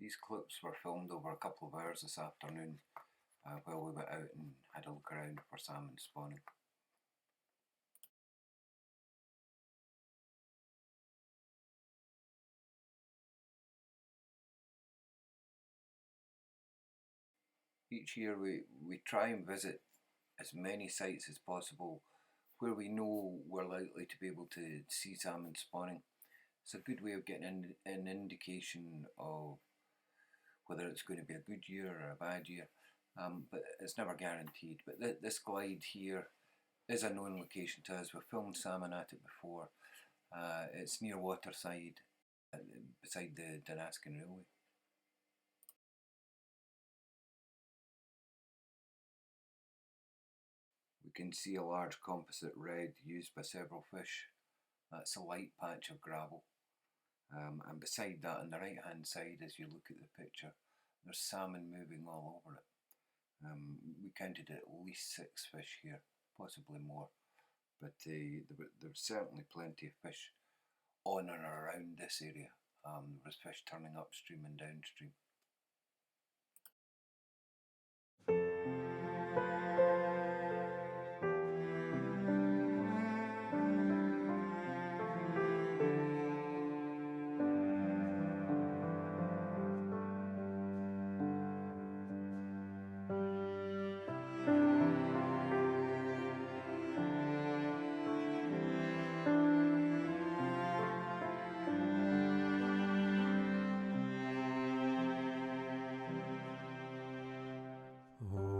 These clips were filmed over a couple of hours this afternoon while we went out and had a look around for salmon spawning. Each year we try and visit as many sites as possible where we know we're likely to be able to see salmon spawning. It's a good way of getting an indication of whether it's going to be a good year or a bad year, but it's never guaranteed. But this glide here is a known location to us. We've filmed salmon at it before. It's near Waterside, beside the Danaskin Railway. We can see a large composite red used by several fish. That's a light patch of gravel. And beside that, on the right hand side, as you look at the picture, there's salmon moving all over it. We counted at least 6 fish here, possibly more, but there's certainly plenty of fish on and around this area. There was fish turning upstream and downstream.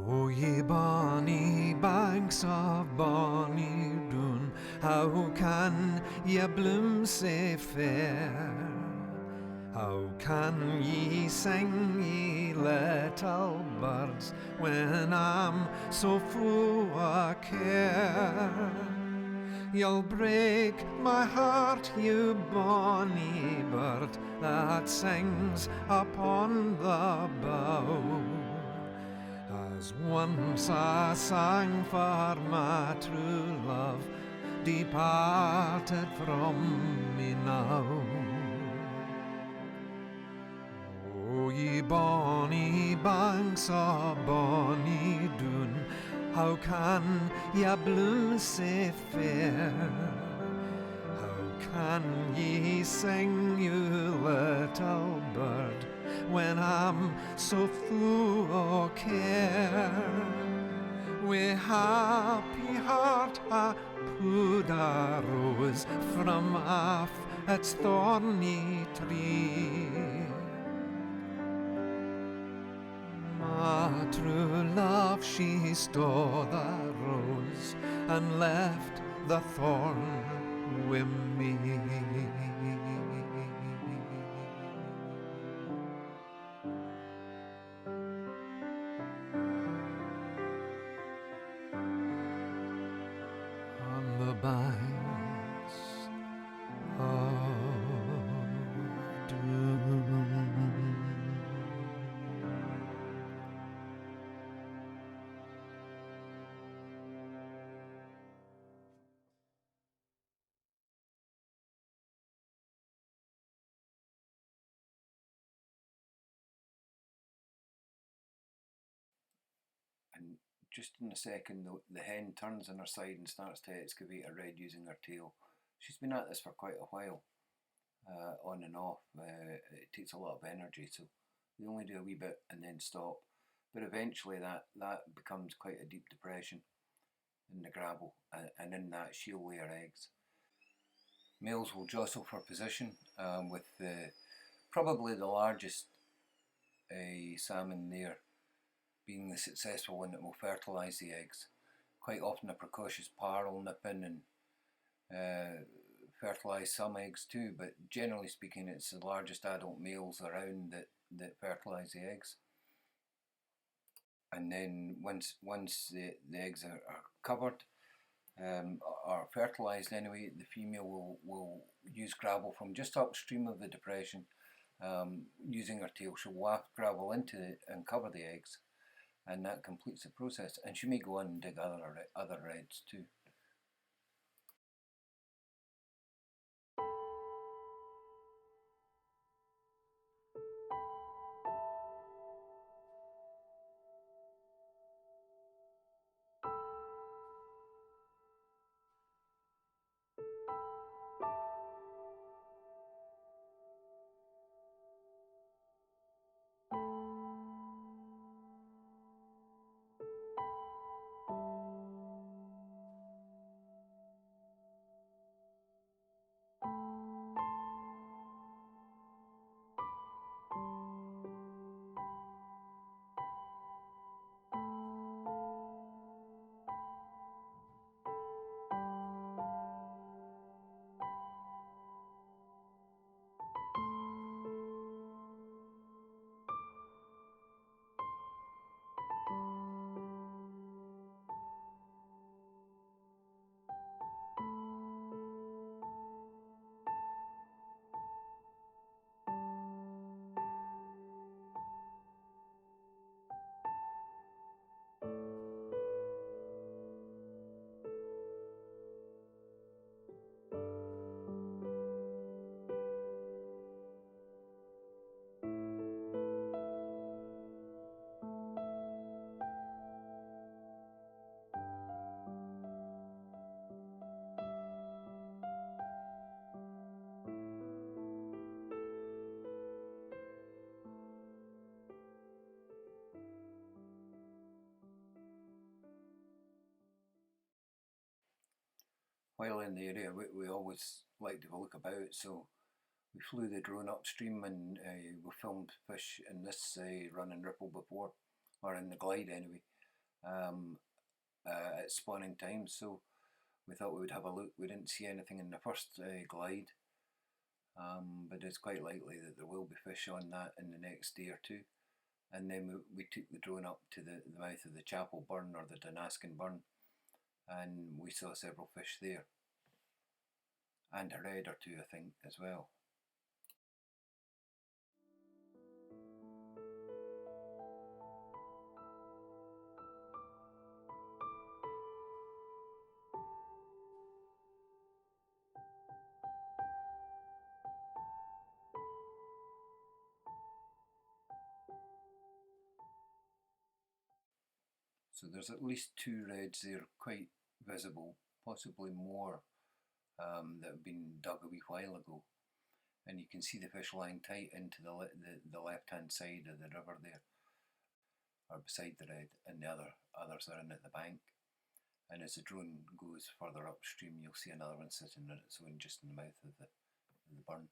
O ye bonny banks of bonny Doon, how can ye bloom sae fair? How can ye sing, ye little birds, when I'm so full of care? You'll break my heart, you bonny bird that sings upon the bough. As once I sang for my true love, departed from me now. O ye bonny banks of bonny Doon, how can ye bloom sae fair? How can ye sing, you little bird, when I'm so full of care? Wi' happy heart I pulled a rose from off its thorny tree. My true love, she stole the rose and left the thorn with me. On the banks of Doon. And just in a second, the hen turns on her side and starts to excavate a red using her tail. She's been at this for quite a while, on and off. It takes a lot of energy, so they only do a wee bit and then stop. But eventually that becomes quite a deep depression in the gravel, and in that she'll lay her eggs. Males will jostle for position, with probably the largest salmon there being the successful one that will fertilise the eggs. Quite often a precocious par will nip in and fertilise some eggs too, but generally speaking it's the largest adult males around that fertilise the eggs. And then once the eggs are covered, or fertilised anyway, the female will use gravel from just upstream of the depression. Using her tail, she'll waft gravel into it and cover the eggs, and that completes the process. And she may go on and dig other reds too. while in the area, we always like to have a look about, so we flew the drone upstream and we filmed fish in this running ripple before, or in the glide anyway, at spawning time. So we thought we would have a look. We didn't see anything in the first glide, but it's quite likely that there will be fish on that in the next day or two. And then we took the drone up to the mouth of the Chapel Burn, or the Dunaskin Burn, and we saw several fish there, and a red or two, I think, as well. So there's at least two reds there, quite visible, possibly more, that have been dug a wee while ago. And you can see the fish lying tight into the left-hand side of the river there, or beside the red, and the others are in at the bank. And as the drone goes further upstream, you'll see another one sitting on its own just in the mouth of the burn.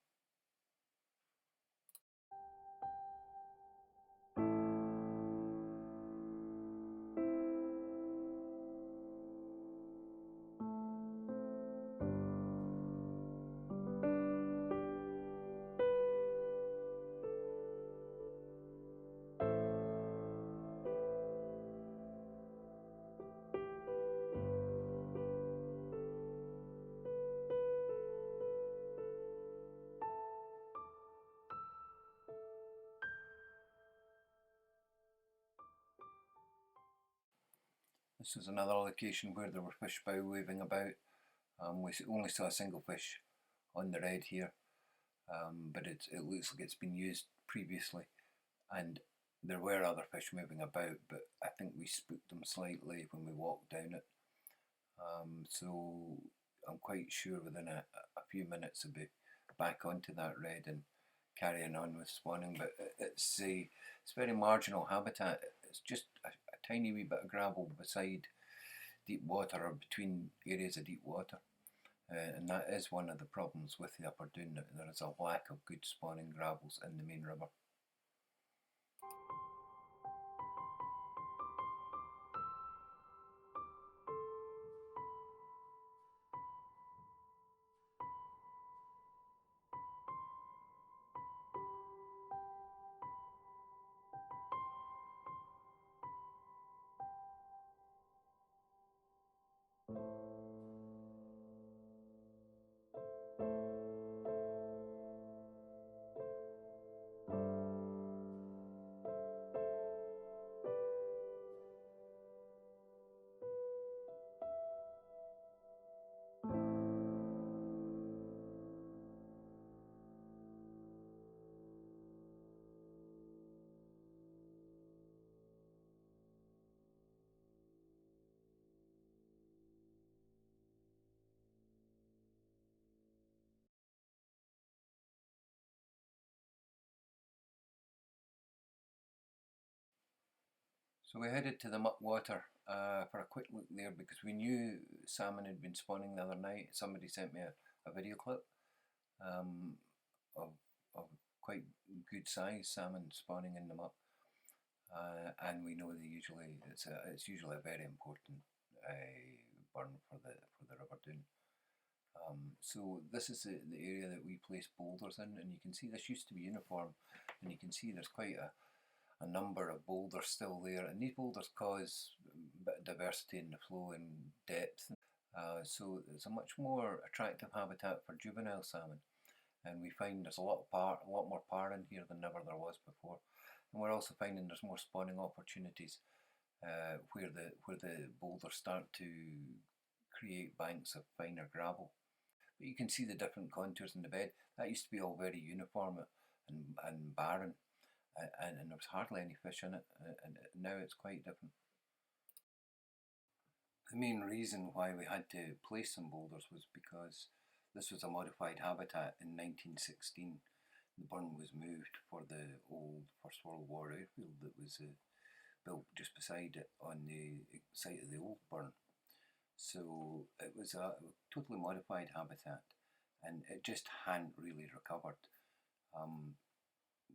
This was another location where there were fish bow waving about. We only saw a single fish on the red here, but it looks like it's been used previously, and there were other fish moving about, but I think we spooked them slightly when we walked down it. So I'm quite sure within a few minutes I'll be back onto that red and carrying on with spawning, but it's very marginal habitat. It's just a tiny wee bit of gravel beside deep water, or between areas of deep water, and that is one of the problems with the Upper Doon, that there is a lack of good spawning gravels in the main river. So we headed to the muck water for a quick look there, because we knew salmon had been spawning the other night. Somebody sent me a video clip of quite good size salmon spawning in the muck, and we know it's usually a very important burn for the River Doon. So this is the area that we place boulders in, and you can see this used to be uniform, and you can see there's quite a number of boulders still there, and these boulders cause a bit of diversity in the flow and depth. So it's a much more attractive habitat for juvenile salmon, and we find there's a lot more parr in here than ever there was before. And we're also finding there's more spawning opportunities where the boulders start to create banks of finer gravel. But you can see the different contours in the bed. That used to be all very uniform and barren, and there was hardly any fish in it, and now it's quite different. The main reason why we had to place some boulders was because this was a modified habitat in 1916. The burn was moved for the old First World War airfield that was built just beside it on the site of the old burn. So it was a totally modified habitat, and it just hadn't really recovered.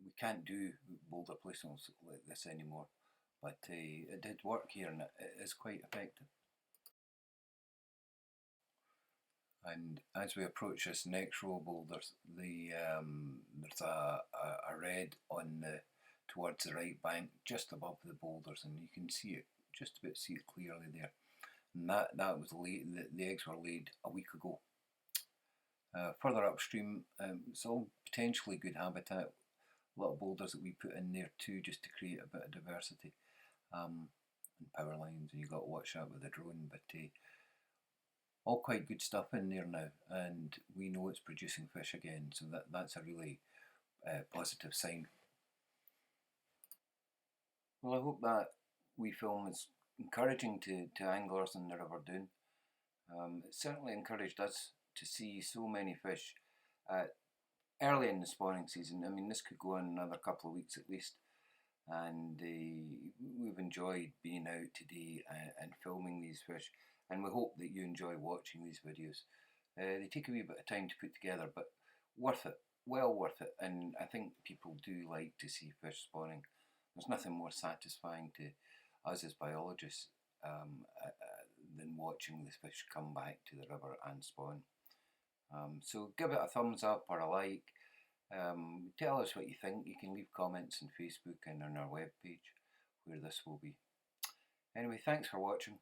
We can't do boulder placements like this anymore, but it did work here, and it is quite effective. And as we approach this next row of boulders, there's a red on the towards the right bank, just above the boulders, and you can see it, just about see it clearly there. And that was laid. The eggs were laid a week ago. Further upstream, it's all potentially good habitat. A lot of boulders that we put in there too, just to create a bit of diversity. And power lines, and you got to watch out with the drone, but all quite good stuff in there now, and we know it's producing fish again, so that's a really positive sign. Well, I hope that we film is encouraging to anglers in the River Doon. It certainly encouraged us to see so many fish early in the spawning season. I mean, this could go on another couple of weeks at least, and we've enjoyed being out today and filming these fish, and we hope that you enjoy watching these videos. They take a wee bit of time to put together, but worth it, well worth it, and I think people do like to see fish spawning. There's nothing more satisfying to us as biologists than watching the fish come back to the river and spawn. So give it a thumbs up or a like. Tell us what you think. You can leave comments on Facebook and on our webpage where this will be. Anyway, thanks for watching.